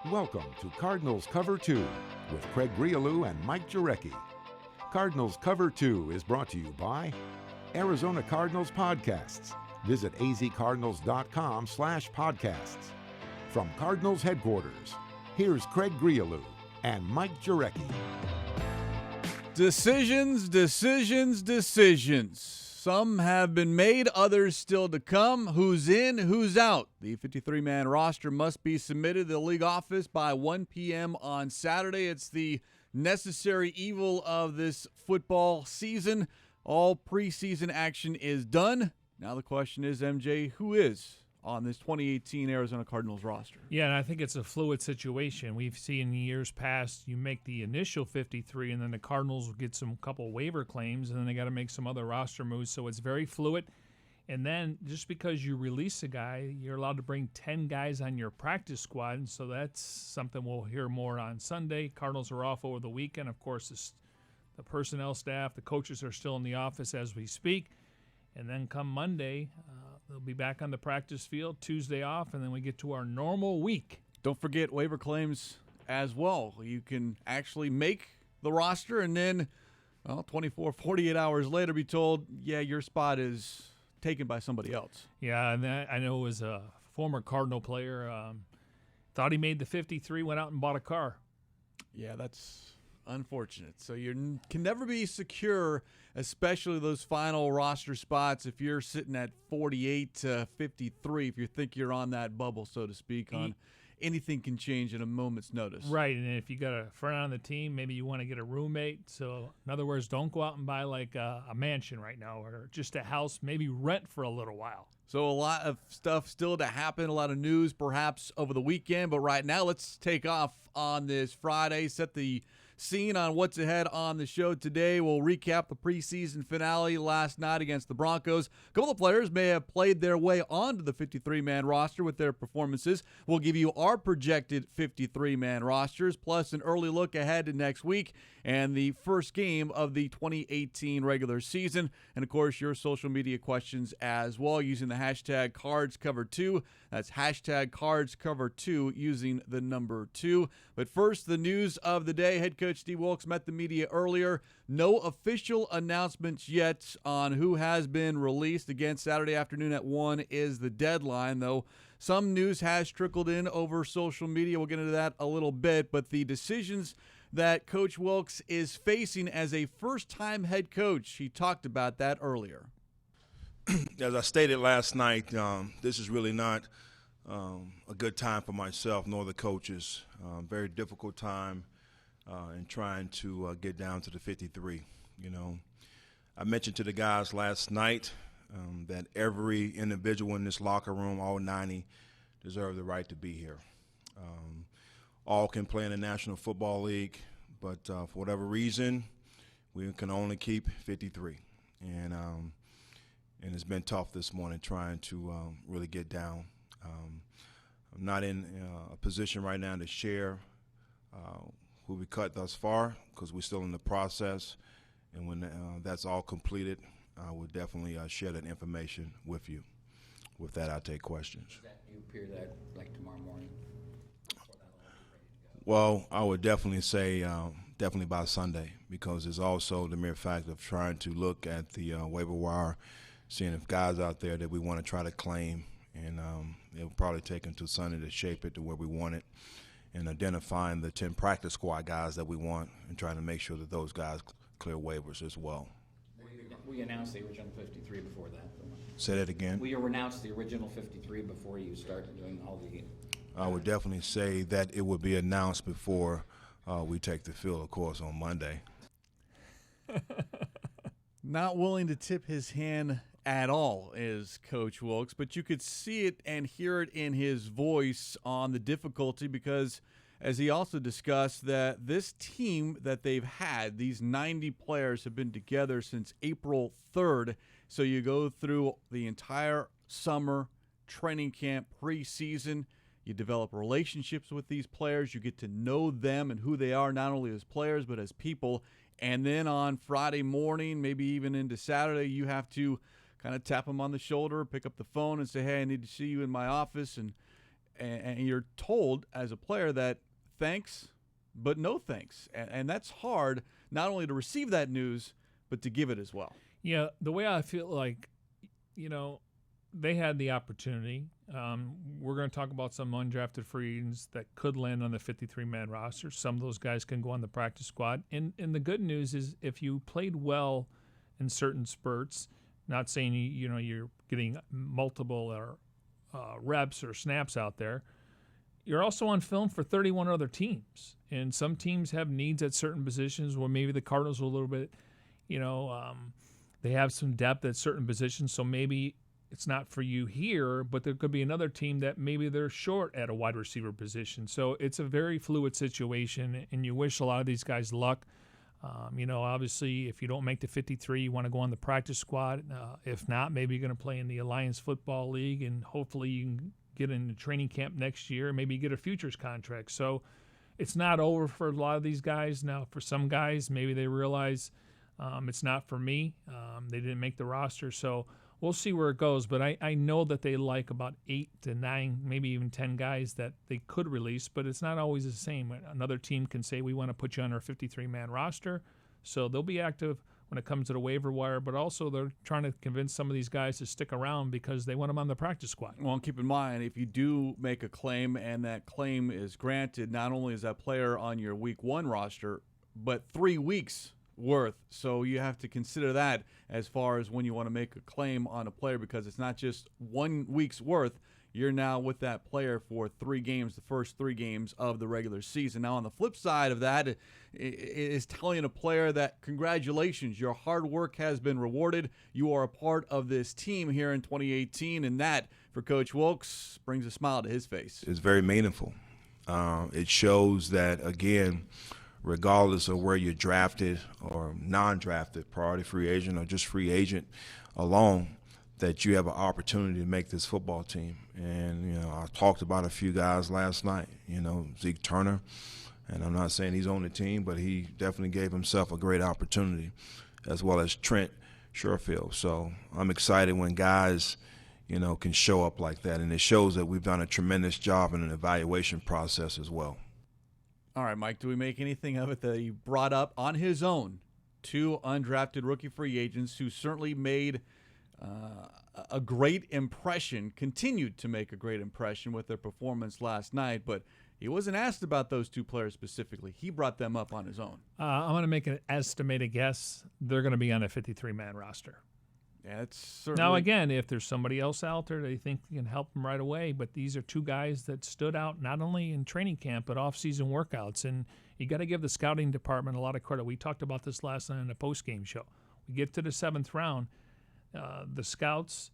Welcome to Cardinals Cover 2 with Craig Grialou and Mike Jurecki. Cardinals Cover 2 is brought to you by Arizona Cardinals Podcasts. Visit azcardinals.com/podcasts. From Cardinals headquarters, here's Craig Grialou and Mike Jurecki. Decisions. Some have been made, others still to come. Who's in, who's out? The 53-man roster must be submitted to the league office by 1 p.m. on Saturday. It's the necessary evil of this football season. All preseason action is done. Now the question is, MJ, who is on this 2018 Arizona Cardinals roster? Yeah, and I think it's a fluid situation. We've seen in years past, you make the initial 53, and then the Cardinals will get some couple waiver claims, and then they got to make some other roster moves. So it's very fluid. And then just because you release a guy, you're allowed to bring 10 guys on your practice squad, and so that's something we'll hear more on Sunday. Cardinals are off over the weekend. Of course, the personnel staff, the coaches are still in the office as we speak. And then come Monday, they'll be back on the practice field, Tuesday off, and then we get to our normal week. Don't forget waiver claims as well. You can actually make the roster and then 24, 48 hours later be told, yeah, your spot is taken by somebody else. Yeah, and I know it was a former Cardinal player, thought he made the 53, went out and bought a car. Yeah, that's unfortunate. So you can never be secure, especially those final roster spots if you're sitting at 48 to 53, if you think you're on that bubble, so to speak, on anything can change in a moment's notice. Right, and if you got a friend on the team, maybe you want to get a roommate. So in other words, don't go out and buy like a mansion right now or just a house, maybe rent for a little while. So a lot of stuff still to happen, a lot of news perhaps over the weekend, but right now let's take off on this Friday, set the scene on what's ahead on the show today. We'll recap the preseason finale last night against the Broncos. A couple of players may have played their way onto the 53-man roster with their performances. We'll give you our projected 53-man rosters, plus an early look ahead to next week and the first game of the 2018 regular season. And, of course, your social media questions as well using the hashtag CardsCover2. That's hashtag CardsCover2 using the number 2. But first, the news of the day. Head coach Steve Wilks met the media earlier. No official announcements yet on who has been released. Again, Saturday afternoon at 1 is the deadline, though some news has trickled in over social media. We'll get into that a little bit. But the decisions that Coach Wilks is facing as a first-time head coach, he talked about that earlier. As I stated last night, this is really not a good time for myself nor the coaches. Very difficult time in trying to get down to the 53. You know, I mentioned to the guys last night that every individual in this locker room, all 90, deserve the right to be here. All can play in the National Football League, but for whatever reason, we can only keep 53. And it's been tough this morning trying to really get down. I'm not in a position right now to share who we cut thus far because we're still in the process. And when that's all completed, I will definitely share that information with you. With that, I'll take questions. Does that you appear that like tomorrow morning? Well, I would definitely say definitely by Sunday, because there's also the mere fact of trying to look at the waiver wire, seeing if guys out there that we want to try to claim, and it'll probably take until Sunday to shape it to where we want it, and identifying the 10 practice squad guys that we want and trying to make sure that those guys clear waivers as well. We announced the original 53 before that. Say that again? We announced the original 53 before you started doing all the... I would definitely say that it would be announced before we take the field, of course, on Monday. Not willing to tip his hand at all is Coach Wilks, but you could see it and hear it in his voice on the difficulty because, as he also discussed, that this team that they've had, these 90 players have been together since April 3rd. So you go through the entire summer, training camp, preseason. You develop relationships with these players. You get to know them and who they are, not only as players but as people. And then on Friday morning, maybe even into Saturday, you have to kind of tap them on the shoulder, pick up the phone and say, hey, I need to see you in my office. And and you're told as a player that thanks, but no thanks. And that's hard not only to receive that news, but to give it as well. Yeah, the way I feel like, they had the opportunity. We're going to talk about some undrafted free agents that could land on the 53-man roster. Some of those guys can go on the practice squad. And the good news is if you played well in certain spurts, not saying you're getting multiple or reps or snaps out there, you're also on film for 31 other teams. And some teams have needs at certain positions where maybe the Cardinals are a little bit, they have some depth at certain positions. So maybe it's not for you here, but there could be another team that maybe they're short at a wide receiver position. So it's a very fluid situation, and you wish a lot of these guys luck. Obviously, if you don't make the 53, you want to go on the practice squad. If not, maybe you're going to play in the Alliance Football League, and hopefully you can get into training camp next year, maybe get a futures contract. So it's not over for a lot of these guys. Now, for some guys, maybe they realize it's not for me. They didn't make the roster, so we'll see where it goes. But I know that they like about 8 to 9, maybe even 10 guys that they could release, but it's not always the same. Another team can say, we want to put you on our 53-man roster. So they'll be active when it comes to the waiver wire, but also they're trying to convince some of these guys to stick around because they want them on the practice squad. Well, keep in mind, if you do make a claim and that claim is granted, not only is that player on your week 1 roster, but 3 weeks worth. So you have to consider that as far as when you want to make a claim on a player, because it's not just 1 week's worth. You're now with that player for 3 games, the first 3 games of the regular season. Now, on the flip side of that, it is telling a player that congratulations, your hard work has been rewarded. You are a part of this team here in 2018, and that, for Coach Wilkes, brings a smile to his face. It's very meaningful. It shows that, again, regardless of where you're drafted or non-drafted, priority free agent or just free agent alone, that you have an opportunity to make this football team. And, I talked about a few guys last night, Zeke Turner, and I'm not saying he's on the team, but he definitely gave himself a great opportunity, as well as Trent Sherfield. So I'm excited when guys, can show up like that, and it shows that we've done a tremendous job in an evaluation process as well. All right, Mike, do we make anything of it that he brought up on his own 2 undrafted rookie free agents who certainly made a great impression, continued to make a great impression with their performance last night, but he wasn't asked about those 2 players specifically. He brought them up on his own. I'm going to make an estimated guess. They're going to be on a 53-man roster. Yeah, it's certainly. Now, again, if there's somebody else out there they think can help them right away, but these are 2 guys that stood out not only in training camp but off-season workouts, and you got to give the scouting department a lot of credit. We talked about this last night in the post-game show. We get to the 7th round, the scouts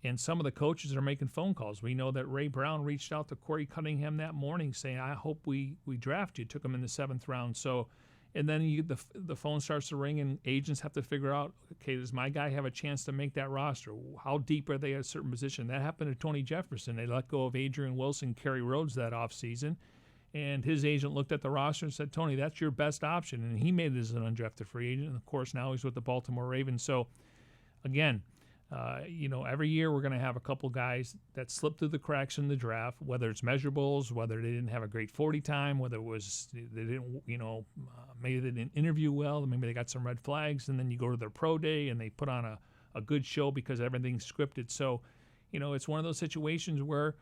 and some of the coaches are making phone calls. We know that Ray Brown reached out to Corey Cunningham that morning saying, I hope we draft you. Took him in the 7th round. So, and then the phone starts to ring and agents have to figure out, okay, does my guy have a chance to make that roster? How deep are they at a certain position? That happened to Tony Jefferson. They let go of Adrian Wilson, Kerry Rhodes that offseason. And his agent looked at the roster and said, Tony, that's your best option. And he made it as an undrafted free agent. And, of course, now he's with the Baltimore Ravens. So, again, every year we're going to have a couple guys that slip through the cracks in the draft, whether it's measurables, whether they didn't have a great 40 time, whether it was they didn't, maybe they didn't interview well, maybe they got some red flags, and then you go to their pro day and they put on a good show because everything's scripted. So, it's one of those situations where,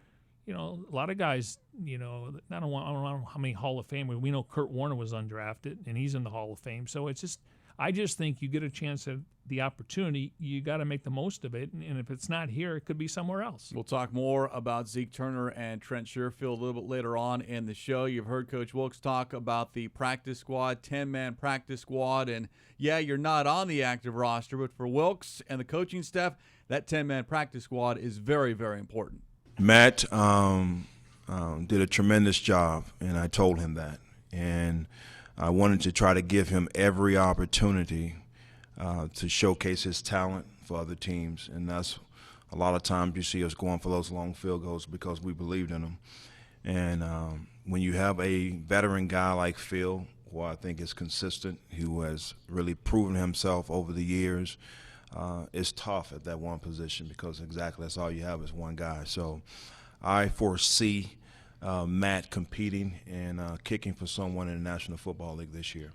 a lot of guys, I don't know how many Hall of Famers. We know Kurt Warner was undrafted, and he's in the Hall of Fame. So it's just, I just think you get a chance at the opportunity, you got to make the most of it. And if it's not here, it could be somewhere else. We'll talk more about Zeke Turner and Trent Sherfield a little bit later on in the show. You've heard Coach Wilkes talk about the practice squad, 10-man practice squad. And, yeah, you're not on the active roster, but for Wilkes and the coaching staff, that 10-man practice squad is very, very important. Matt did a tremendous job, and I told him that. And I wanted to try to give him every opportunity to showcase his talent for other teams. And that's a lot of times you see us going for those long field goals because we believed in them. And when you have a veteran guy like Phil, who I think is consistent, who has really proven himself over the years, it's tough at that one position because exactly that's all you have is one guy. So I foresee Matt competing and kicking for someone in the National Football League this year.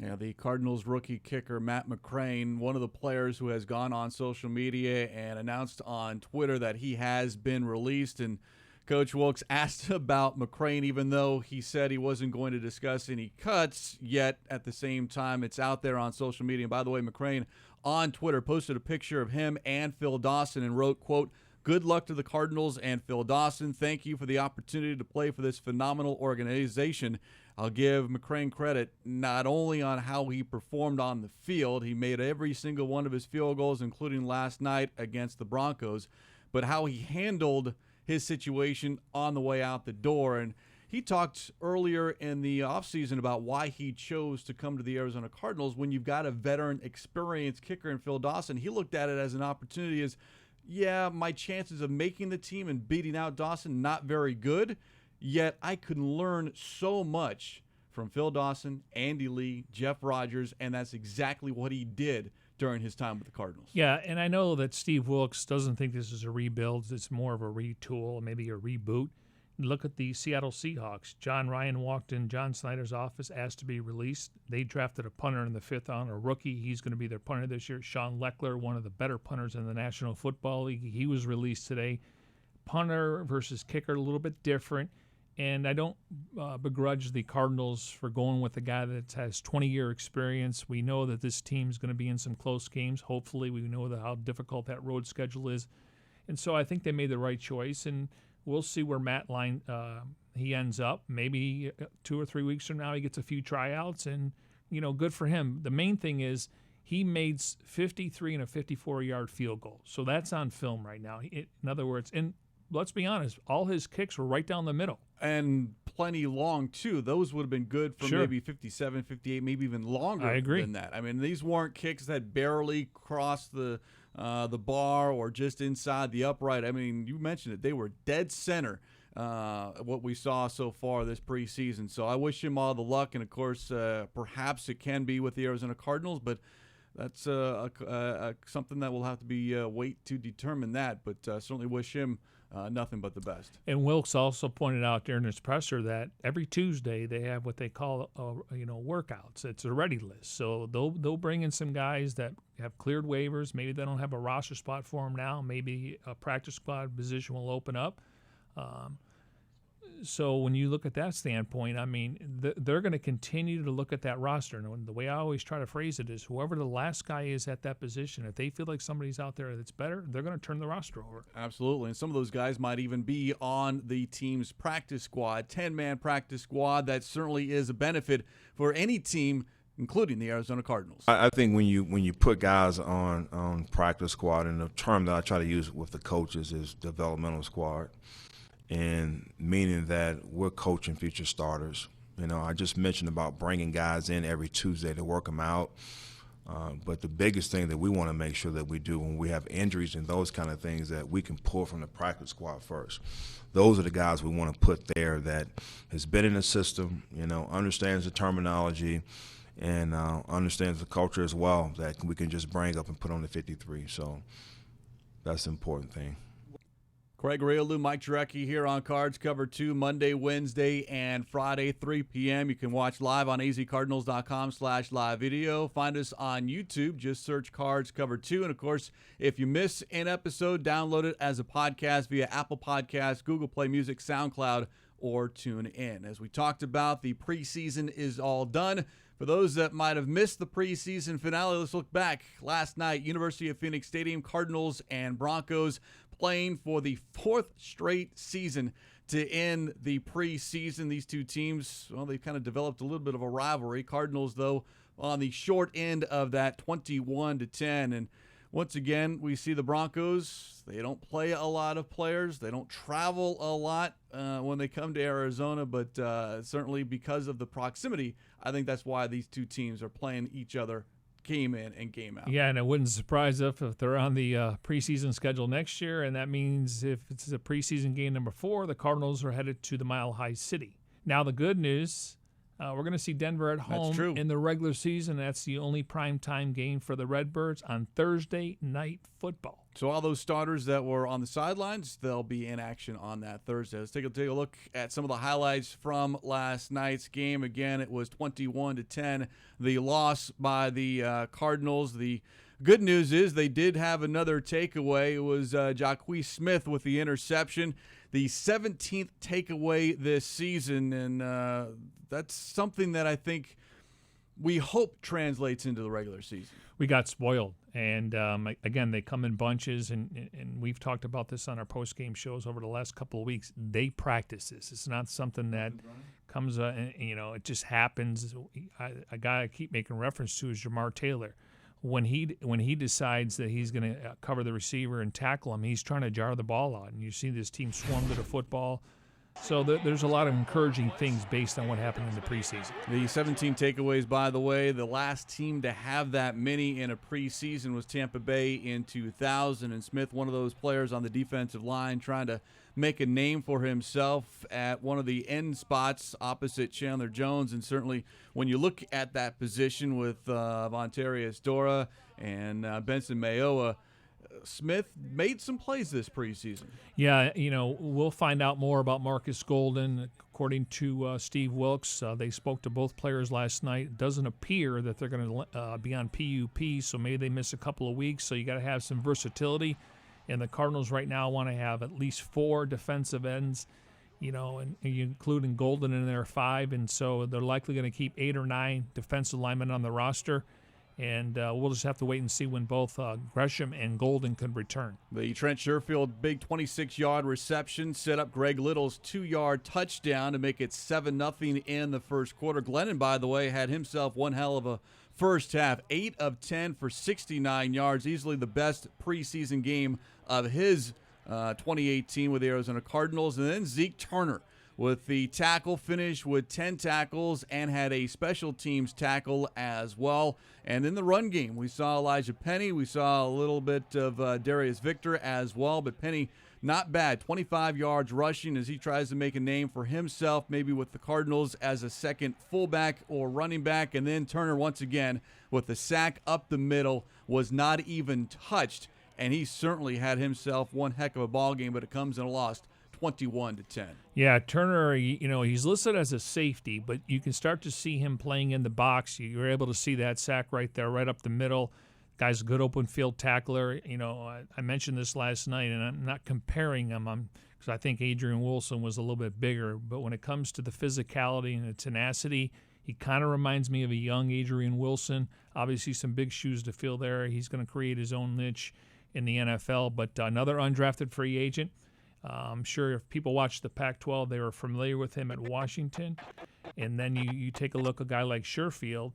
Yeah, the Cardinals rookie kicker Matt McCrane, one of the players who has gone on social media and announced on Twitter that he has been released. And Coach Wilkes asked about McCrane, even though he said he wasn't going to discuss any cuts, yet at the same time it's out there on social media. And by the way, McCrane on Twitter posted a picture of him and Phil Dawson and wrote, quote, "Good luck to the Cardinals and Phil Dawson. Thank you for the opportunity to play for this phenomenal organization." I'll give McCrane credit not only on how he performed on the field, he made every single one of his field goals, including last night against the Broncos, but how he handled his situation on the way out the door. And he talked earlier in the offseason about why he chose to come to the Arizona Cardinals when you've got a veteran, experienced kicker in Phil Dawson. He looked at it as an opportunity as, yeah, my chances of making the team and beating out Dawson, not very good. Yet I could learn so much from Phil Dawson, Andy Lee, Jeff Rogers, and that's exactly what he did during his time with the Cardinals. Yeah, and I know that Steve Wilkes doesn't think this is a rebuild. It's more of a retool, maybe a reboot. Look at the Seattle Seahawks. John Ryan walked in John Snyder's office, asked to be released. They drafted a punter in the 5th round, a rookie. He's going to be their punter this year. Sean Leckler, one of the better punters in the National Football League. He was released today. Punter versus kicker, a little bit different. And I don't begrudge the Cardinals for going with a guy that has 20-year experience. We know that this team's going to be in some close games. Hopefully, we know how difficult that road schedule is. And so I think they made the right choice, and we'll see where Matt he ends up. Maybe 2 or 3 weeks from now he gets a few tryouts, and, good for him. The main thing is he made 53 and a 54-yard field goal. So that's on film right now. In other words, and let's be honest, all his kicks were right down the middle. And plenty long, too. Those would have been good for maybe 57, 58, maybe even longer than that. I mean, these weren't kicks that barely crossed the bar or just inside the upright. I mean, you mentioned it. They were dead center, what we saw so far this preseason. So I wish him all the luck. And, of course, perhaps it can be with the Arizona Cardinals, but that's something that will have to be wait to determine that. But certainly wish him nothing but the best. And Wilkes also pointed out during his presser that every Tuesday they have what they call workouts. It's a ready list. So they'll bring in some guys that have cleared waivers. Maybe they don't have a roster spot for them now. Maybe a practice squad position will open up. So when you look at that standpoint, I mean, they're going to continue to look at that roster. And the way I always try to phrase it is whoever the last guy is at that position, if they feel like somebody's out there that's better, they're going to turn the roster over. Absolutely. And some of those guys might even be on the team's practice squad, 10-man practice squad. That certainly is a benefit for any team, including the Arizona Cardinals. I think when you put guys on practice squad, and the term that I try to use with the coaches is developmental squad, and meaning that we're coaching future starters. I just mentioned about bringing guys in every Tuesday to work them out. But the biggest thing that we want to make sure that we do when we have injuries and those kind of things, that we can pull from the practice squad first. Those are the guys we want to put there that has been in the system, understands the terminology, and understands the culture as well, that we can just bring up and put on the 53. So that's the important thing. Craig Grialou, Mike Jurecki here on Cards Cover 2, Monday, Wednesday, and Friday, 3 p.m. You can watch live on azcardinals.com/live video. Find us on YouTube. Just search Cards Cover 2. And, of course, if you miss an episode, download it as a podcast via Apple Podcasts, Google Play Music, SoundCloud, or tune in. As we talked about, the preseason is all done. For those that might have missed the preseason finale, let's look back. Last night, University of Phoenix Stadium, Cardinals and Broncos playing for the 4th straight season to end the preseason. These two teams, well, they've kind of developed a little bit of a rivalry. Cardinals, though, on the short end of that 21-10. And once again, we see the Broncos. They don't play a lot of players. They don't travel a lot when they come to Arizona, but certainly because of the proximity, I think that's why these two teams are playing each other game in and game out. Yeah, and it wouldn't surprise us if they're on the preseason schedule next year, and that means if it's a preseason game number 4, the Cardinals are headed to the Mile High City. Now, the good news, We're going to see Denver at home true. in the regular season. That's the only primetime game for the Redbirds on Thursday Night Football. So all those starters that were on the sidelines, they'll be in action on that Thursday. Let's take a look at some of the highlights from last night's game. Again, it was 21-10, the loss by the Cardinals. The good news is they did have another takeaway. It was Jacquez Smith with the interception, the 17th takeaway this season, and that's something that I think we hope translates into the regular season. We got spoiled, and again, they come in bunches, and we've talked about this on our post-game shows over the last couple of weeks. They practice this. It's not something that comes, it just happens. A guy I keep making reference to is Jamar Taylor. When he decides that he's going to cover the receiver and tackle him, he's trying to jar the ball out, and you see this team swarm to the football. So there's a lot of encouraging things based on what happened in the preseason. The 17 takeaways, by the way, the last team to have that many in a preseason was Tampa Bay in 2000. And Smith, one of those players on the defensive line, trying to make a name for himself at one of the end spots opposite Chandler Jones. And certainly when you look at that position with Vontarius Dora and Benson Mayowa, Smith made some plays this preseason. Yeah, we'll find out more about Marcus Golden. According to Steve Wilkes, they spoke to both players last night. It doesn't appear that they're going to be on PUP, so maybe they miss a couple of weeks. So you got to have some versatility. And the Cardinals right now want to have at least 4 defensive ends, and including Golden in their 5. And so they're likely going to keep 8 or 9 defensive linemen on the roster. And we'll just have to wait and see when both Gresham and Golden could return. The Trent Sherfield big 26-yard reception set up Greg Little's 2-yard touchdown to make it 7-0 in the first quarter. Glennon, by the way, had himself one hell of a first half. 8 of 10 for 69 yards, easily the best preseason game of his 2018 with the Arizona Cardinals. And then Zeke Turner with the tackle, finish with 10 tackles and had a special teams tackle as well. And in the run game, we saw Elijah Penny. We saw a little bit of Darius Victor as well, but Penny not bad. 25 yards rushing as he tries to make a name for himself, maybe with the Cardinals as a second fullback or running back. And then Turner once again with the sack up the middle, was not even touched, and he certainly had himself one heck of a ball game, but it comes in a loss 21-10. Yeah, Turner, he's listed as a safety, but you can start to see him playing in the box. You're able to see that sack right there, right up the middle. Guy's a good open field tackler. I mentioned this last night, and I'm not comparing him because I think Adrian Wilson was a little bit bigger. But when it comes to the physicality and the tenacity, he kind of reminds me of a young Adrian Wilson. Obviously, some big shoes to fill there. He's going to create his own niche in the NFL, but another undrafted free agent. I'm sure if people watch the Pac-12, they were familiar with him at Washington. And then you take a look at a guy like Sherfield.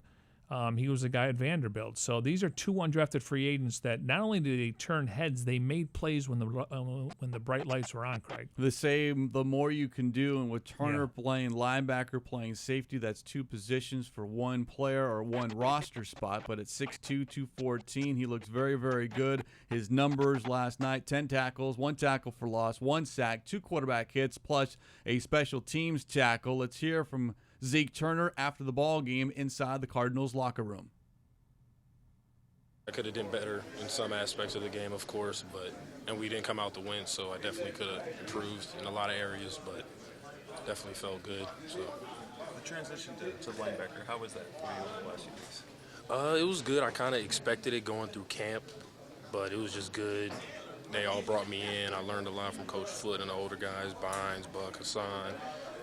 He was a guy at Vanderbilt. So these are 2 undrafted free agents that not only did they turn heads, they made plays when the bright lights were on, Craig. The more you can do. And with Turner playing linebacker, playing safety, that's 2 positions for one player or one roster spot. But at 6'2", 214, he looks very, very good. His numbers last night, 10 tackles, 1 tackle for loss, 1 sack, 2 quarterback hits, plus a special teams tackle. Let's hear from Zeke Turner after the ball game inside the Cardinals locker room. I could have done better in some aspects of the game, of course, and we didn't come out to win, so I definitely could have improved in a lot of areas, but definitely felt good. So the transition to linebacker, how was that for you over the last few weeks? It was good. I kind of expected it going through camp, but it was just good. They all brought me in. I learned a lot from Coach Foote and the older guys, Bynes, Buck, Hassan.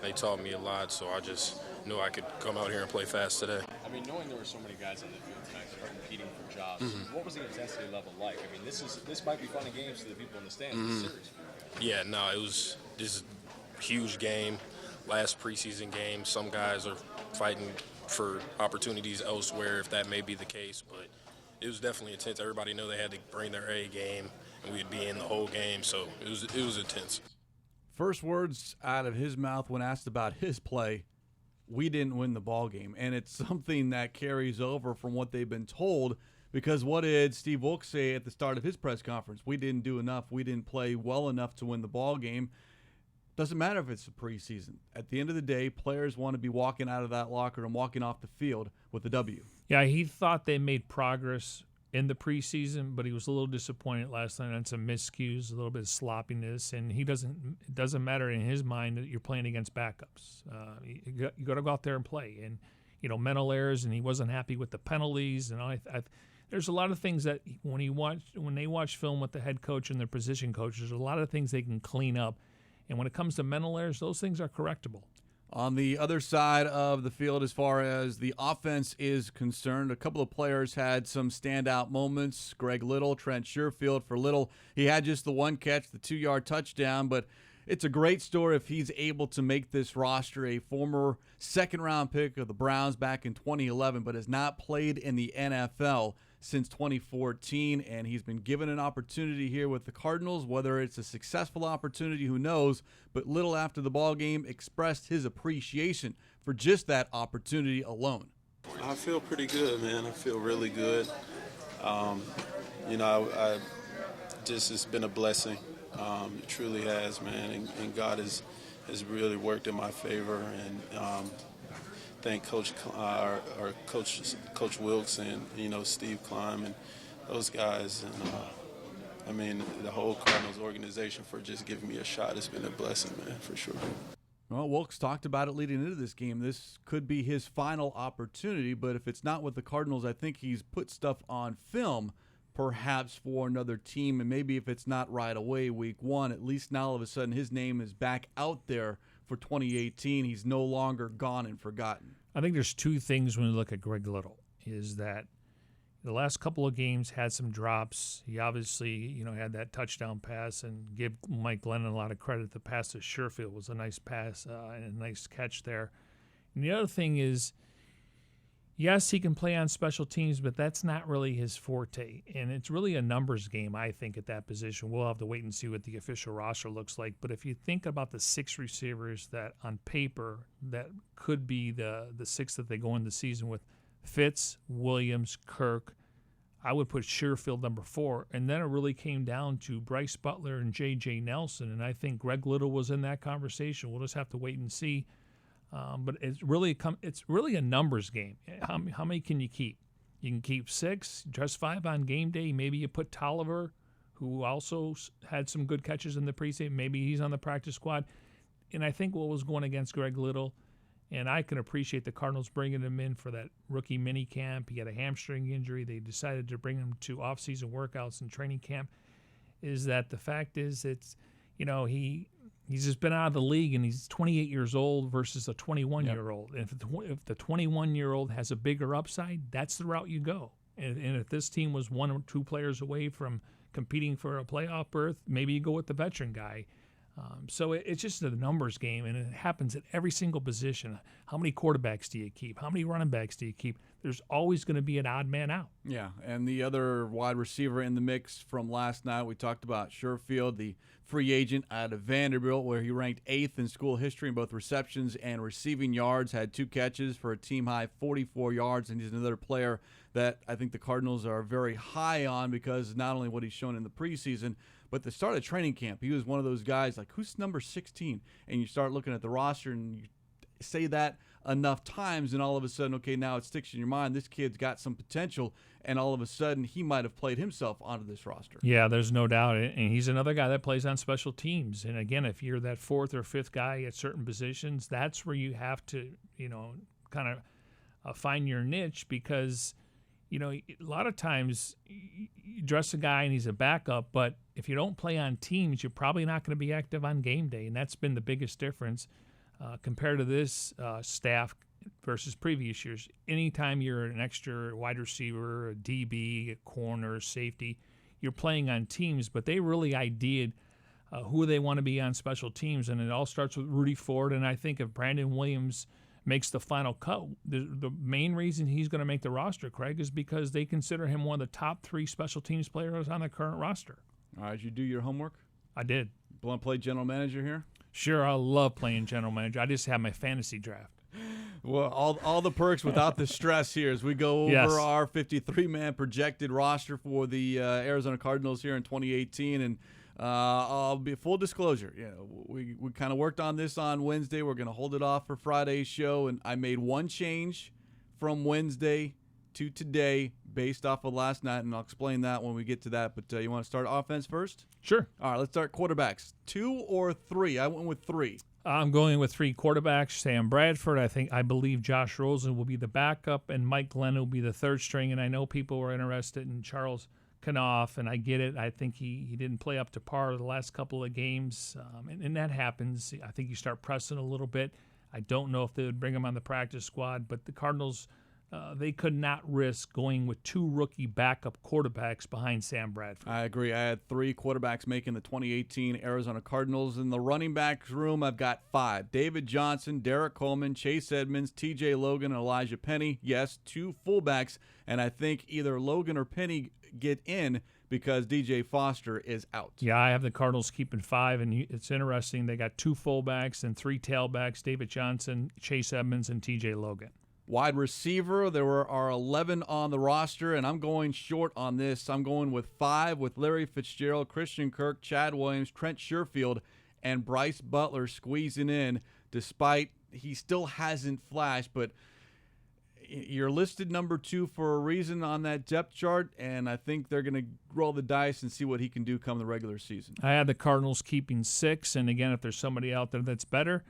They taught me a lot, so I just knew I could come out here and play fast today. I mean, knowing there were so many guys on the field tonight that are competing for jobs, what was the intensity level like? I mean, this might be fun and games to the people in the stands. It's serious. Yeah, no, this is a huge game, last preseason game. Some guys are fighting for opportunities elsewhere, if that may be the case, but it was definitely intense. Everybody knew they had to bring their A game, and we'd be in the whole game, so it was intense. First words out of his mouth when asked about his play, we didn't win the ball game. And it's something that carries over from what they've been told, because what did Steve Wilkes say at the start of his press conference? We didn't do enough. We didn't play well enough to win the ball game. Doesn't matter if it's the preseason. At the end of the day, players want to be walking out of that locker room, walking off the field with a W. Yeah, he thought they made progress in the preseason, but he was a little disappointed last night on some miscues, a little bit of sloppiness, and it doesn't matter in his mind that you're playing against backups. You got to go out there and play, and mental errors, and he wasn't happy with the penalties, and there's a lot of things that when they watch film with the head coach and their position coach, there's a lot of things they can clean up, and when it comes to mental errors, those things are correctable. On the other side of the field, as far as the offense is concerned, a couple of players had some standout moments. Greg Little, Trent Sherfield. For Little, he had just the one catch, the 2-yard touchdown, but it's a great story if he's able to make this roster. A former second-round pick of the Browns back in 2011, but has not played in the NFL since 2014, and he's been given an opportunity here with the Cardinals. Whether it's a successful opportunity, who knows, but Little, after the ball game, expressed his appreciation for just that opportunity alone. I feel pretty good, man. I feel really good. It's been a blessing. It truly has, man, and God has really worked in my favor, and thank Coach Wilkes and Steve Klein and those guys, and the whole Cardinals organization for just giving me a shot. It's been a blessing, man, for sure. Well, Wilkes talked about it leading into this game. This could be his final opportunity, but if it's not with the Cardinals, I think he's put stuff on film perhaps for another team, and maybe if it's not right away week 1, at least now all of a sudden his name is back out there for 2018. He's no longer gone and forgotten. I think there's two things when you look at Greg Little, is that the last couple of games had some drops. He obviously, had that touchdown pass, and give Mike Glennon a lot of credit. The pass to Sherfield was a nice pass and a nice catch there. And the other thing is, yes, he can play on special teams, but that's not really his forte. And it's really a numbers game, I think, at that position. We'll have to wait and see what the official roster looks like. But if you think about the 6 receivers that on paper that could be the 6 that they go into the season with, Fitz, Williams, Kirk, I would put Sherfield number 4. And then it really came down to Bryce Butler and J.J. Nelson. And I think Greg Little was in that conversation. We'll just have to wait and see. But it's really a numbers game. How many can you keep? You can keep 6, just 5 on game day. Maybe you put Tolliver, who also had some good catches in the preseason. Maybe he's on the practice squad. And I think what was going against Greg Little, and I can appreciate the Cardinals bringing him in for that rookie mini camp. He had a hamstring injury. They decided to bring him to off-season workouts and training camp. Is that the fact is he's just been out of the league, and he's 28 years old versus a 21-year-old. And if the 21-year-old has a bigger upside, that's the route you go. And if this team was 1 or 2 players away from competing for a playoff berth, maybe you go with the veteran guy. So it's just a numbers game, and it happens at every single position. How many quarterbacks do you keep? How many running backs do you keep? There's always going to be an odd man out. Yeah, and the other wide receiver in the mix from last night, we talked about Sherfield, the free agent out of Vanderbilt, where he ranked 8th in school history in both receptions and receiving yards, had 2 catches for a team-high 44 yards, and he's another player that I think the Cardinals are very high on because not only what he's shown in the preseason, but the start of training camp, he was one of those guys like, who's number 16? And you start looking at the roster and you say that enough times, and all of a sudden, okay, now it sticks in your mind. This kid's got some potential, and all of a sudden he might have played himself onto this roster. Yeah, there's no doubt. And he's another guy that plays on special teams. And again, if you're that 4th or 5th guy at certain positions, that's where you have to, kind of find your niche because – a lot of times you dress a guy and he's a backup, but if you don't play on teams, you're probably not going to be active on game day, and that's been the biggest difference compared to this staff versus previous years. Anytime you're an extra wide receiver, a DB, a corner, safety, you're playing on teams, but they really ideated who they want to be on special teams, and it all starts with Rudy Ford, and I think if Brandon Williams makes the final cut, the main reason he's going to make the roster, Craig, is because they consider him one of the top 3 special teams players on the current roster. All right, did you do your homework? I did. Want to play general manager here? Sure, I love playing general manager. I just have my fantasy draft. Well, all the perks without the stress here as we go over our 53-man projected roster for the Arizona Cardinals here in 2018. And I'll be full disclosure. We kind of worked on this on Wednesday. We're going to hold it off for Friday's show, and I made one change from Wednesday to today based off of last night, and I'll explain that when we get to that. But you want to start offense first? Sure. All right, let's start quarterbacks. 2 or 3? I went with 3. I'm going with 3 quarterbacks. Sam Bradford. I believe Josh Rosen will be the backup, and Mike Glenn will be the third string. And I know people were interested in Charles Kanoff, and I get it. I think he didn't play up to par the last couple of games, and that happens. I think you start pressing a little bit. I don't know if they would bring him on the practice squad, but the Cardinals, they could not risk going with 2 rookie backup quarterbacks behind Sam Bradford. I agree. I had 3 quarterbacks making the 2018 Arizona Cardinals. In the running backs room, I've got 5. David Johnson, Derek Coleman, Chase Edmonds, TJ Logan, and Elijah Penny. Yes, 2 fullbacks, and I think either Logan or Penny get in because DJ Foster is out. Yeah, I have the Cardinals keeping 5, and it's interesting. They got 2 fullbacks and 3 tailbacks, David Johnson, Chase Edmonds, and TJ Logan. Wide receiver, there are 11 on the roster, and I'm going short on this. I'm going with 5 with Larry Fitzgerald, Christian Kirk, Chad Williams, Trent Sherfield, and Bryce Butler squeezing in, despite he still hasn't flashed. But you're listed number 2 for a reason on that depth chart, and I think they're going to roll the dice and see what he can do come the regular season. I had the Cardinals keeping 6, and again, if there's somebody out there that's better,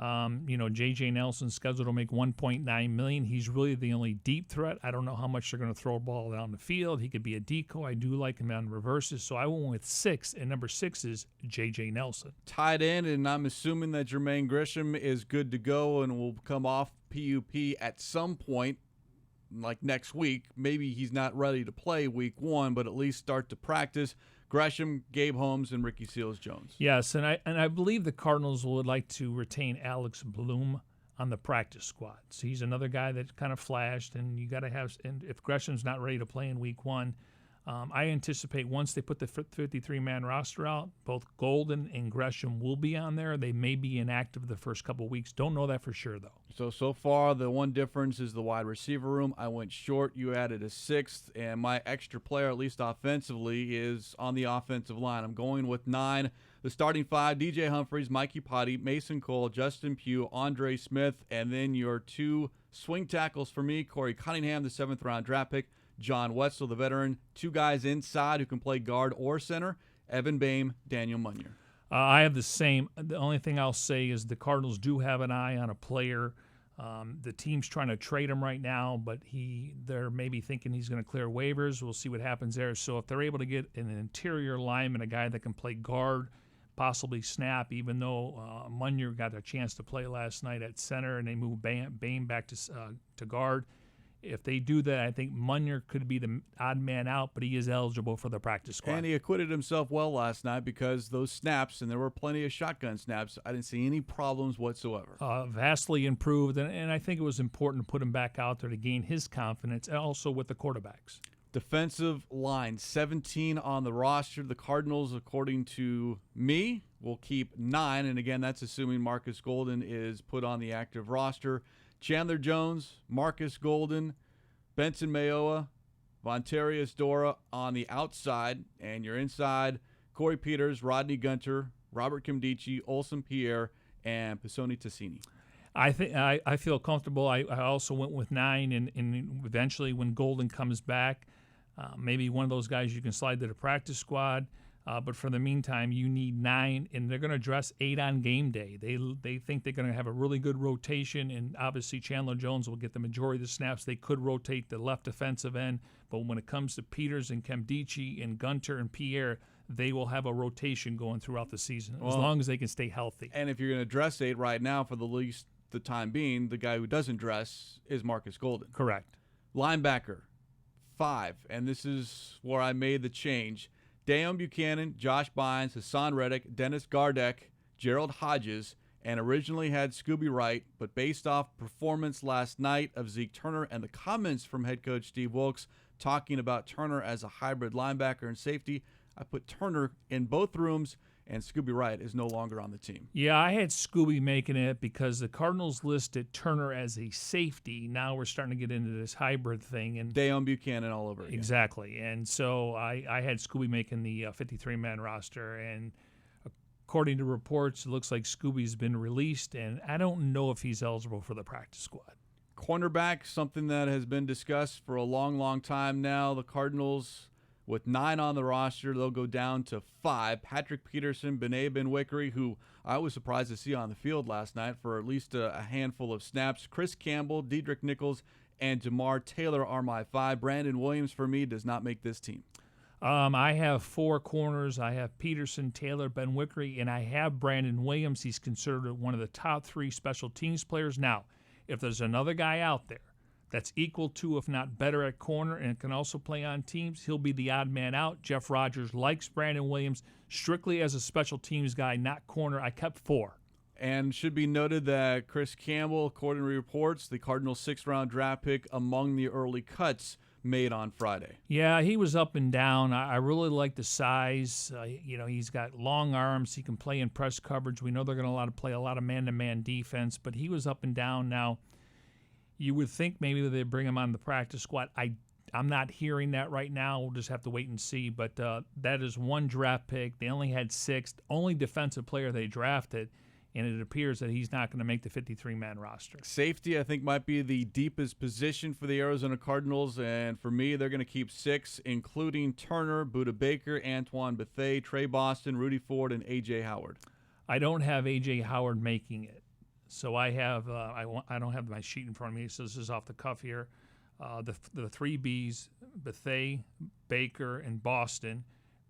J.J. Nelson's scheduled to make $1.9 million. He's really the only deep threat. I don't know how much they're going to throw a ball down the field. He could be a decoy. I do like him on reverses, so I went with 6, and number 6 is J.J. Nelson. Tight end, and I'm assuming that Jermaine Grisham is good to go and will come off PUP at some point, like next week. Maybe he's not ready to play week 1, but at least start to practice. Gresham, Gabe Holmes, and Ricky Seals-Jones. Yes, and I believe the Cardinals would like to retain Alex Bloom on the practice squad. So he's another guy that kind of flashed, and you got to have. And if Gresham's not ready to play in week 1, I anticipate once they put the 53-man roster out, both Golden and Gresham will be on there. They may be inactive the first couple of weeks. Don't know that for sure, though. So far, the one difference is the wide receiver room. I went short. You added a 6th, and my extra player, at least offensively, is on the offensive line. I'm going with 9. The starting 5, DJ Humphries, Mikey Potty, Mason Cole, Justin Pugh, Andre Smith, and then your 2 swing tackles for me, Corey Cunningham, the 7th-round draft pick, John Wetzel, the veteran, 2 guys inside who can play guard or center, Evan Boehm, Daniel Munyer. I have the same. The only thing I'll say is the Cardinals do have an eye on a player. The team's trying to trade him right now, but they're maybe thinking he's going to clear waivers. We'll see what happens there. So if they're able to get an interior lineman, a guy that can play guard, possibly snap, even though Munyer got a chance to play last night at center and they moved Boehm back to guard. If they do that, I think Munyer could be the odd man out, but he is eligible for the practice squad. And he acquitted himself well last night because those snaps, and there were plenty of shotgun snaps, I didn't see any problems whatsoever. Vastly improved, and I think it was important to put him back out there to gain his confidence, and also with the quarterbacks. Defensive line, 17 on the roster. The Cardinals, according to me, will keep 9, and again, that's assuming Marcus Golden is put on the active roster. Chandler Jones, Marcus Golden, Benson Mayowa, Vontarius Dora on the outside, and you're inside Corey Peters, Rodney Gunter, Robert Kimdichie, Olsen Pierre, and Pisoni Tassini. I think I feel comfortable. I also went with 9, and eventually when Golden comes back, maybe one of those guys you can slide to the practice squad. But for the meantime, you need 9, and they're going to dress 8 on game day. They think they're going to have a really good rotation, and obviously Chandler Jones will get the majority of the snaps. They could rotate the left defensive end, but when it comes to Peters and Kimdichie and Gunter and Pierre, they will have a rotation going throughout the season as long as they can stay healthy. And if you're going to dress 8 right now, for the time being, the guy who doesn't dress is Marcus Golden. Correct. Linebacker, 5, and this is where I made the change. Dayon Buchanan, Josh Bynes, Hassan Reddick, Dennis Gardeck, Gerald Hodges, and originally had Scooby Wright, but based off performance last night of Zeke Turner and the comments from head coach Steve Wilkes talking about Turner as a hybrid linebacker and safety, I put Turner in both rooms, and Scooby Wright is no longer on the team. Yeah, I had Scooby making it because the Cardinals listed Turner as a safety. Now we're starting to get into this hybrid thing. And Deion Buchanan all over again. Exactly. And so I had Scooby making the 53-man roster. And according to reports, it looks like Scooby's been released, and I don't know if he's eligible for the practice squad. Cornerback, something that has been discussed for a long, long time now. The Cardinals, with 9 on the roster, they'll go down to 5. Patrick Peterson, Bené Benwickery, who I was surprised to see on the field last night for at least a handful of snaps. Chris Campbell, Dedrick Nichols, and Jamar Taylor are my 5. Brandon Williams, for me, does not make this team. I have 4 corners. I have Peterson, Taylor, Benwickery, and I have Brandon Williams. He's considered one of the top 3 special teams players. Now, if there's another guy out there that's equal to, if not better, at corner and can also play on teams, he'll be the odd man out. Jeff Rodgers likes Brandon Williams strictly as a special teams guy, not corner. I kept 4. And should be noted that Chris Campbell, according to reports, the Cardinals' 6th-round draft pick among the early cuts made on Friday. Yeah, he was up and down. I really like the size. He's got long arms. He can play in press coverage. We know they're going to play a lot of man-to-man defense, but he was up and down. Now, you would think maybe they'd bring him on the practice squad. I'm not hearing that right now. We'll just have to wait and see. But that is 1 draft pick. They only had 6. Only defensive player they drafted. And it appears that he's not going to make the 53-man roster. Safety, I think, might be the deepest position for the Arizona Cardinals. And for me, they're going to keep 6, including Turner, Budda Baker, Antoine Bethea, Trey Boston, Rudy Ford, and A.J. Howard. I don't have A.J. Howard making it. So I have I don't have my sheet in front of me, so this is off the cuff here. The 3 Bs, Bethea, Baker, and Boston.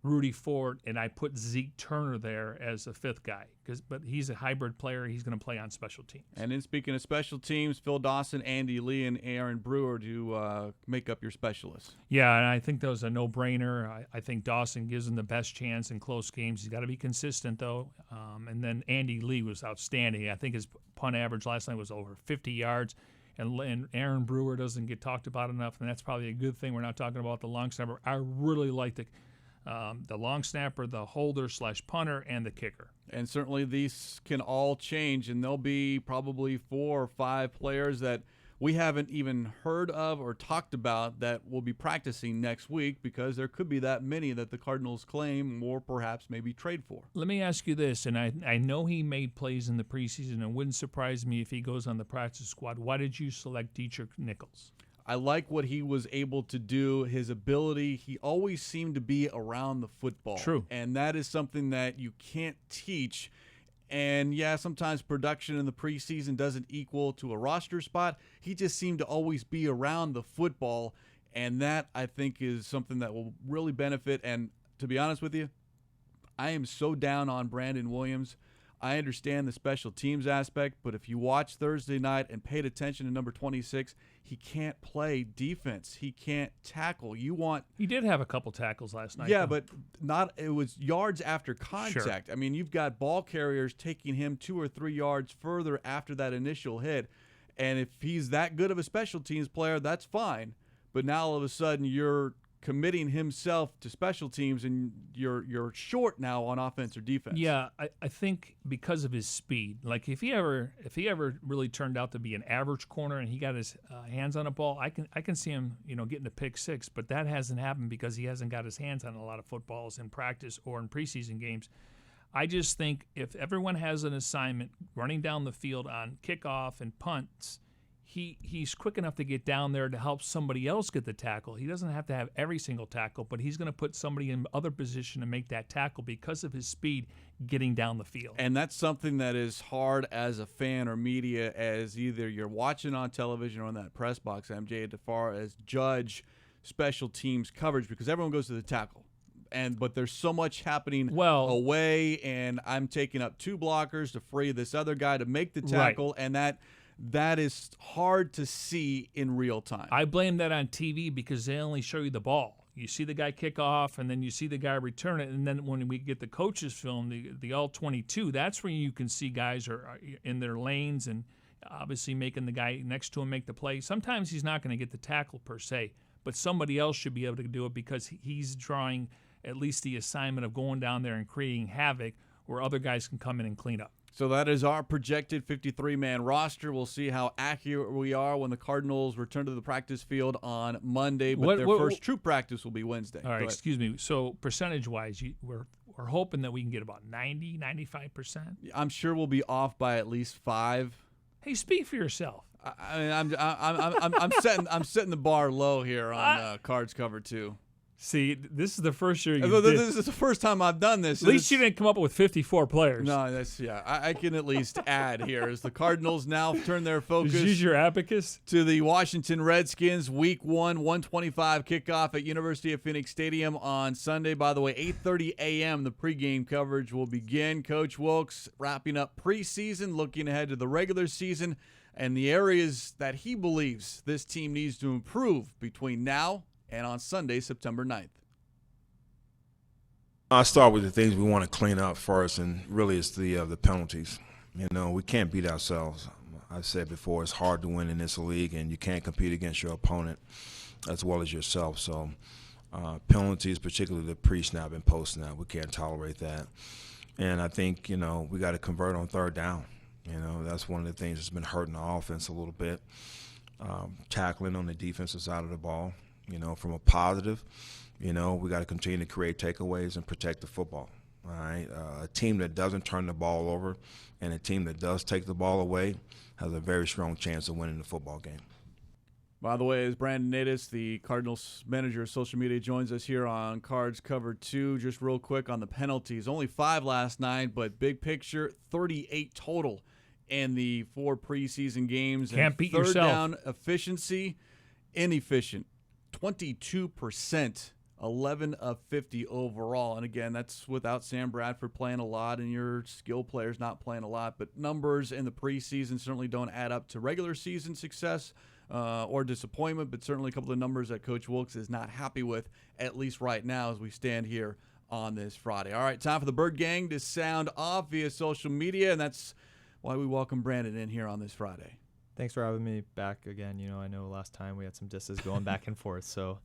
Rudy Ford, and I put Zeke Turner there as a 5th guy. But he's a hybrid player. He's going to play on special teams. And then speaking of special teams, Phil Dawson, Andy Lee, and Aaron Brewer to make up your specialists. Yeah, and I think that was a no-brainer. I think Dawson gives him the best chance in close games. He's got to be consistent, though. And then Andy Lee was outstanding. I think his punt average last night was over 50 yards. And Aaron Brewer doesn't get talked about enough, and that's probably a good thing. We're not talking about the long snapper. I really like the long snapper, the holder/punter, and the kicker. And certainly these can all change, and there'll be probably 4 or 5 players that we haven't even heard of or talked about that will be practicing next week because there could be that many that the Cardinals claim or perhaps maybe trade for. Let me ask you this, and I know he made plays in the preseason, and it wouldn't surprise me if he goes on the practice squad. Why did you select Dedrick Nichols? I like what he was able to do, his ability. He always seemed to be around the football. True. And that is something that you can't teach. And, yeah, sometimes production in the preseason doesn't equal to a roster spot. He just seemed to always be around the football, and that, I think, is something that will really benefit. And to be honest with you, I am so down on Brandon Williams. I understand the special teams aspect, but if you watch Thursday night and paid attention to number 26, he can't play defense. He can't tackle. He did have a couple tackles last night. Yeah, though. but it was yards after contact. Sure. I mean, you've got ball carriers taking him 2 or 3 yards further after that initial hit. And if he's that good of a special teams player, that's fine. But now all of a sudden you're committing himself to special teams, and you're short now on offense or defense. Yeah, I think because of his speed. Like if he ever really turned out to be an average corner and he got his hands on a ball, I can see him getting a pick 6. But that hasn't happened because he hasn't got his hands on a lot of footballs in practice or in preseason games. I just think if everyone has an assignment running down the field on kickoff and punts, he's quick enough to get down there to help somebody else get the tackle. He doesn't have to have every single tackle, but he's going to put somebody in other position to make that tackle because of his speed getting down the field. And that's something that is hard as a fan or media, as either you're watching on television or in that press box, MJ, as far as judge special teams coverage, because everyone goes to the tackle. But there's so much happening away, and I'm taking up 2 blockers to free this other guy to make the tackle, right. And that is hard to see in real time. I blame that on TV because they only show you the ball. You see the guy kick off, and then you see the guy return it, and then when we get the coaches film, the all-22, that's when you can see guys are in their lanes and obviously making the guy next to him make the play. Sometimes he's not going to get the tackle per se, but somebody else should be able to do it because he's drawing at least the assignment of going down there and creating havoc where other guys can come in and clean up. So that is our projected 53-man roster. We'll see how accurate we are when the Cardinals return to the practice field on Monday, but their first true practice will be Wednesday. All right, excuse me. So percentage-wise, we're hoping that we can get about 90, 95%. I'm sure we'll be off by at least 5. Hey, speak for yourself. I'm setting the bar low here on Cards Cover 2. See, this is the first year This is the first time I've done this. At least you didn't come up with 54 players. No, I can at least add here as the Cardinals now turn their focus. Use your abacus to the Washington Redskins. Week 1, 1:25 kickoff at University of Phoenix Stadium on Sunday. By the way, 8:30 a.m. the pregame coverage will begin. Coach Wilkes wrapping up preseason, looking ahead to the regular season, and the areas that he believes this team needs to improve between now and on Sunday, September 9th. I'll start with the things we want to clean up first, and really it's the penalties. You know, we can't beat ourselves. I've said before, it's hard to win in this league, and you can't compete against your opponent as well as yourself. So penalties, particularly the pre-snap and post-snap, we can't tolerate that. And I think, you know, we got to convert on third down. You know, that's one of the things that's been hurting the offense a little bit. Tackling on the defensive side of the ball. You know, from a positive, you know, we got to continue to create takeaways and protect the football. All right, a team that doesn't turn the ball over and a team that does take the ball away has a very strong chance of winning the football game. By the way, as Brandon Natus, the Cardinals manager of social media, joins us here on Cards Cover 2. Just real quick on the penalties. Only 5 last night, but big picture, 38 total in the 4 preseason games. Can't beat yourself. Third down efficiency, inefficient. 22%, 11 of 50 overall. And again, that's without Sam Bradford playing a lot and your skill players not playing a lot. But numbers in the preseason certainly don't add up to regular season success or disappointment, but certainly a couple of numbers that Coach Wilkes is not happy with, at least right now as we stand here on this Friday. All right, time for the Birdgang to sound off via social media, and that's why we welcome Brandon in here on this Friday. Thanks for having me back again. You know, I know last time we had some disses going back and forth, so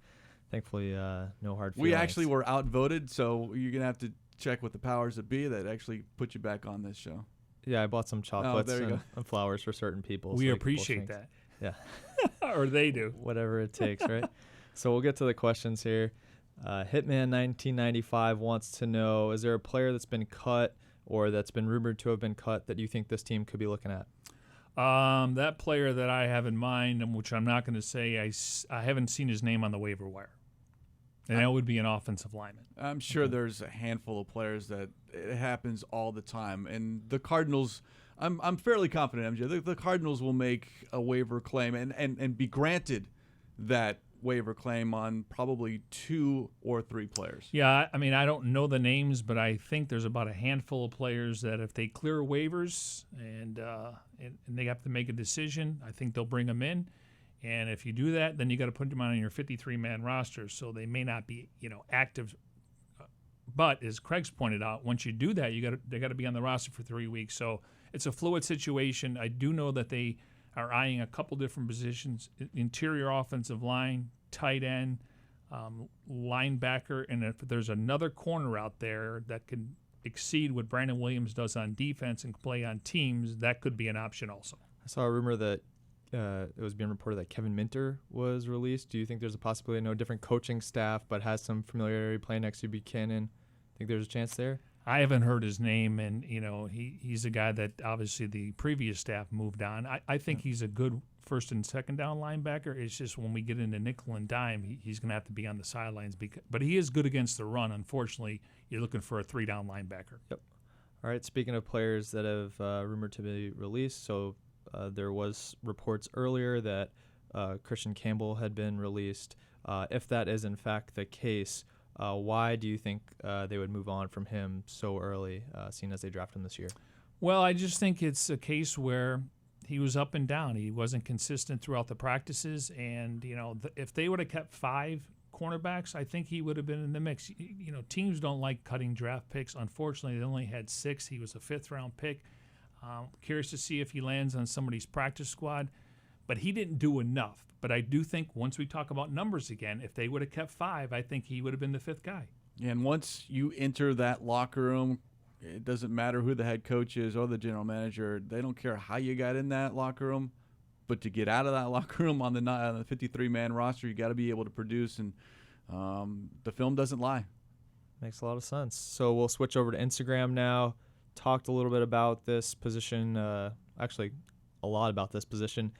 thankfully no hard feelings. We actually were outvoted, so you're going to have to check with the powers that be that actually put you back on this show. Yeah, I bought some chocolates and flowers for certain people. We appreciate that. Yeah. Or they do. Whatever it takes, right? So we'll get to the questions here. Hitman1995 wants to know, is there a player that's been cut or that's been rumored to have been cut that you think this team could be looking at? That player that I have in mind, and which I'm not going to say, I haven't seen his name on the waiver wire. And that would be an offensive lineman. I'm sure there's a handful of players that it happens all the time. And the Cardinals, I'm fairly confident, MJ, the Cardinals will make a waiver claim and be granted that waiver claim on probably 2 or 3 players. Yeah, I mean, I don't know the names, but I think there's about a handful of players that if they clear waivers and they have to make a decision, I think they'll bring them in. And if you do that, then you got to put them on your 53-man roster, so they may not be, you know, active. But as Craig's pointed out, once you do that, they got to be on the roster for 3 weeks. So it's a fluid situation. I do know that they are eyeing a couple different positions: interior offensive line, tight end, linebacker, and if there's another corner out there that can exceed what Brandon Williams does on defense and play on teams, that could be an option also. I saw a rumor that it was being reported that Kevin Minter was released. Do you think there's a possibility, no different coaching staff, but has some familiarity playing next to Buchanan? Think there's a chance there? I haven't heard his name, and you know he's a guy that obviously the previous staff moved on. I think he's a good first and second down linebacker. It's just when we get into nickel and dime, he's going to have to be on the sidelines. But he is good against the run. Unfortunately, you're looking for a 3-down linebacker. Yep. All right, speaking of players that have rumored to be released, so there was reports earlier that Christian Campbell had been released. If that is in fact the case, why do you think they would move on from him so early, seeing as they drafted him this year? Well, I just think it's a case where he was up and down. He wasn't consistent throughout the practices, and you know, if they would have kept 5 cornerbacks, I think he would have been in the mix. You know, teams don't like cutting draft picks. Unfortunately, they only had 6. He was a 5th-round pick. Curious to see if he lands on somebody's practice squad, but he didn't do enough. But I do think once we talk about numbers again, if they would have kept 5, I think he would have been the 5th guy. And once you enter that locker room, it doesn't matter who the head coach is or the general manager. They don't care how you got in that locker room, but to get out of that locker room on the 53-man roster, you got to be able to produce, and the film doesn't lie. Makes a lot of sense. So we'll switch over to Instagram now. Talked a little bit about this position, actually a lot about this position.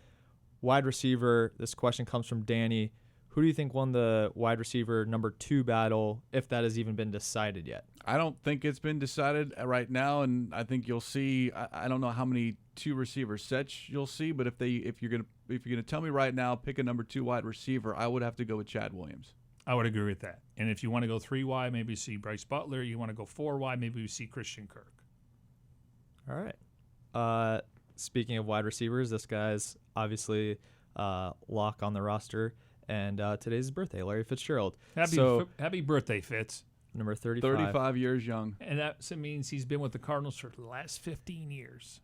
Wide receiver, this question comes from Danny. Who do you think won the wide receiver number 2 battle, if that has even been decided yet? I don't think it's been decided right now, and I think you'll see. I don't know how many 2 receiver sets you'll see, but if you're gonna tell me right now, pick a number 2 wide receiver, I would have to go with Chad Williams. I would agree with that. And if you want to go 3 wide, maybe you see Bryce Butler. You want to go 4 wide, maybe you see Christian Kirk. All right. Speaking of wide receivers, this guy's obviously lock on the roster. And today's his birthday, Larry Fitzgerald. Happy birthday, Fitz. Number 35. 35 years young. And that means he's been with the Cardinals for the last 15 years.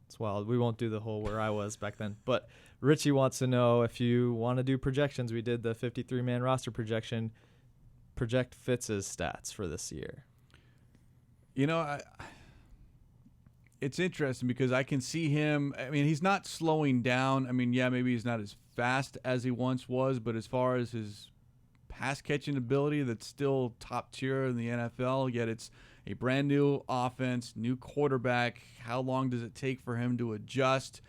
It's wild. We won't do the whole where I was back then. But Richie wants to know if you want to do projections. We did the 53-man roster projection. Project Fitz's stats for this year. You know, it's interesting because I can see him. I mean, he's not slowing down. I mean, yeah, maybe he's not as fast as he once was, but as far as his pass catching ability, that's still top tier in the NFL. Yet it's a brand new offense, new quarterback. How long does it take for him to adjust?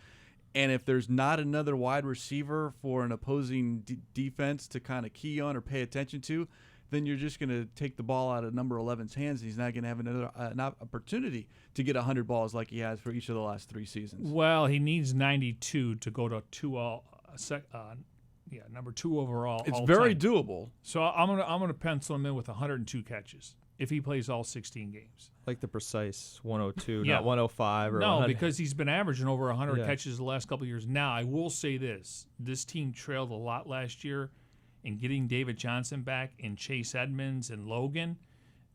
And if there's not another wide receiver for an opposing defense to kind of key on or pay attention to, then you're just going to take the ball out of number 11's hands. And he's not going to have an opportunity to get 100 balls like he has for each of the last 3 seasons. Well, he needs 92 to go to number 2 overall. It's very doable. So I'm gonna pencil him in with 102 catches if he plays all 16 games. Like the precise 102, Yeah. not 105 or No, 100. because he's been averaging over 100 Yeah. catches the last couple of years. Now, I will say this. This team trailed a lot last year, and getting David Johnson back and Chase Edmonds and Logan,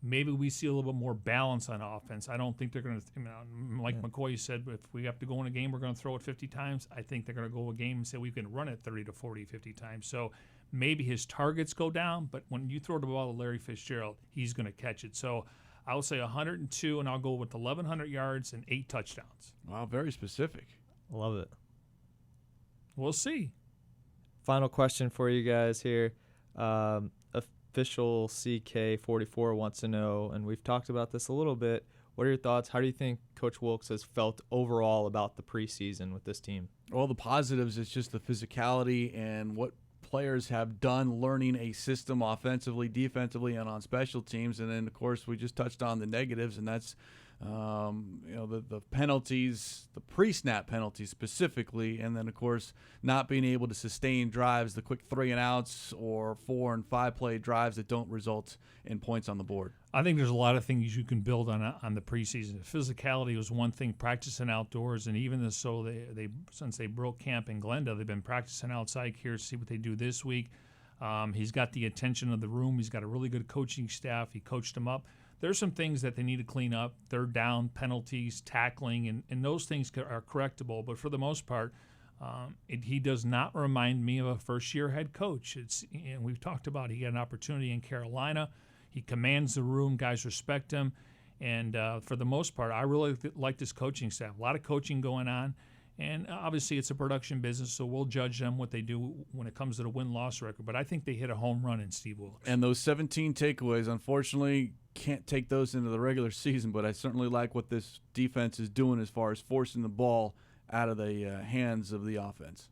maybe we see a little bit more balance on offense. I don't think they're going to, like McCoy said, if we have to go in a game, we're going to throw it 50 times. I think they're going to go a game and say we can run it 30 to 40, 50 times. So maybe his targets go down, but when you throw the ball to Larry Fitzgerald, he's going to catch it. So I'll say 102, and I'll go with 1,100 yards and 8 touchdowns. Wow, very specific. Love it. We'll see. Final question for you guys here. Official CK44 wants to know, and we've talked about this a little bit, what are your thoughts? How do you think Coach Wilkes has felt overall about the preseason with this team? Well, the positives is just the physicality and what players have done learning a system offensively, defensively, and on special teams. And then, of course, we just touched on the negatives, and that's the penalties, the pre-snap penalties specifically, and then, of course, not being able to sustain drives, the quick 3-and-outs or 4- and 5-play drives that don't result in points on the board. I think there's a lot of things you can build on the preseason. Physicality was one thing, practicing outdoors, and even so, they since they broke camp in Glendale, they've been practicing outside here to see what they do this week. He's got the attention of the room. He's got a really good coaching staff. He coached them up. There's some things that they need to clean up, third down, penalties, tackling, and those things are correctable. But for the most part, he does not remind me of a first-year head coach. And we've talked about he got an opportunity in Carolina. He commands the room. Guys respect him. And for the most part, I really like this coaching staff. A lot of coaching going on. And obviously it's a production business, so we'll judge them what they do when it comes to the win-loss record. But I think they hit a home run in Steve Wilkes. And those 17 takeaways, unfortunately, can't take those into the regular season, but I certainly like what this defense is doing as far as forcing the ball out of the hands of the offense.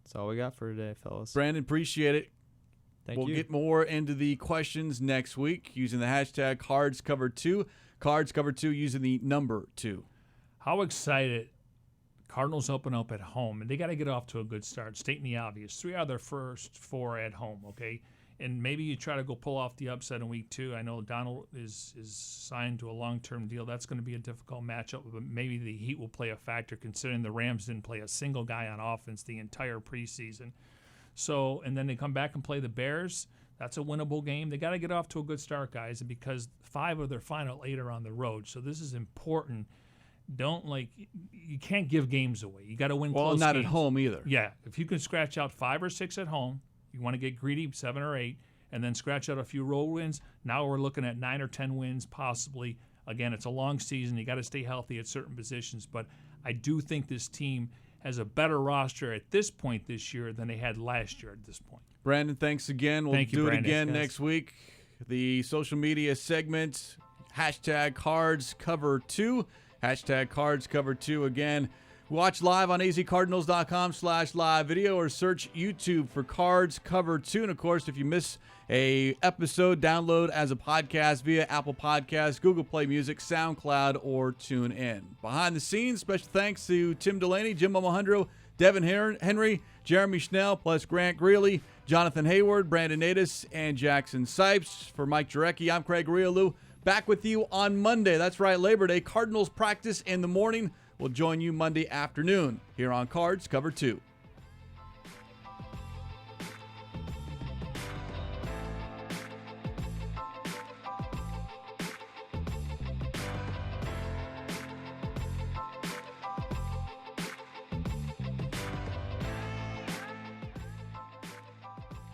That's all we got for today, fellas. Brandon, appreciate it. Thank you. We'll get more into the questions next week using the hashtag CardsCover2. CardsCover2 using the number 2. How excited. Cardinals open up at home, and they got to get off to a good start. Stating the obvious, 3 out of their first 4 at home, okay? And maybe you try to go pull off the upset in week 2. I know Donald is signed to a long-term deal. That's going to be a difficult matchup, but maybe the Heat will play a factor considering the Rams didn't play a single guy on offense the entire preseason. So, and then they come back and play the Bears. That's a winnable game. They got to get off to a good start, guys, because 5 of their final 8 are on the road. So this is important. You can't give games away. You got to win close games. Well, not at home either. Yeah. If you can scratch out 5 or 6 at home, you want to get greedy, 7 or 8, and then scratch out a few road wins. Now we're looking at 9 or 10 wins possibly. Again, it's a long season. You got to stay healthy at certain positions, but I do think this team has a better roster at this point this year than they had last year at this point. Brandon, thanks again. We'll do Brandon. it again Yes. next week. The social media segment, #CardsCover2, #CardsCover2 again. Watch live on azcardinals.com/live video or search YouTube for Cards Cover 2. And, of course, if you miss a episode, download as a podcast via Apple Podcasts, Google Play Music, SoundCloud, or TuneIn. Behind the scenes, special thanks to Tim Delaney, Jim Omohundro, Devin Henry, Jeremy Schnell, plus Grant Greeley, Jonathan Hayward, Brandon Natus, and Jackson Sipes. For Mike Jurecki, I'm Craig Grialou. Back with you on Monday. That's right, Labor Day. Cardinals practice in the morning. We'll join you Monday afternoon here on Cards Cover 2.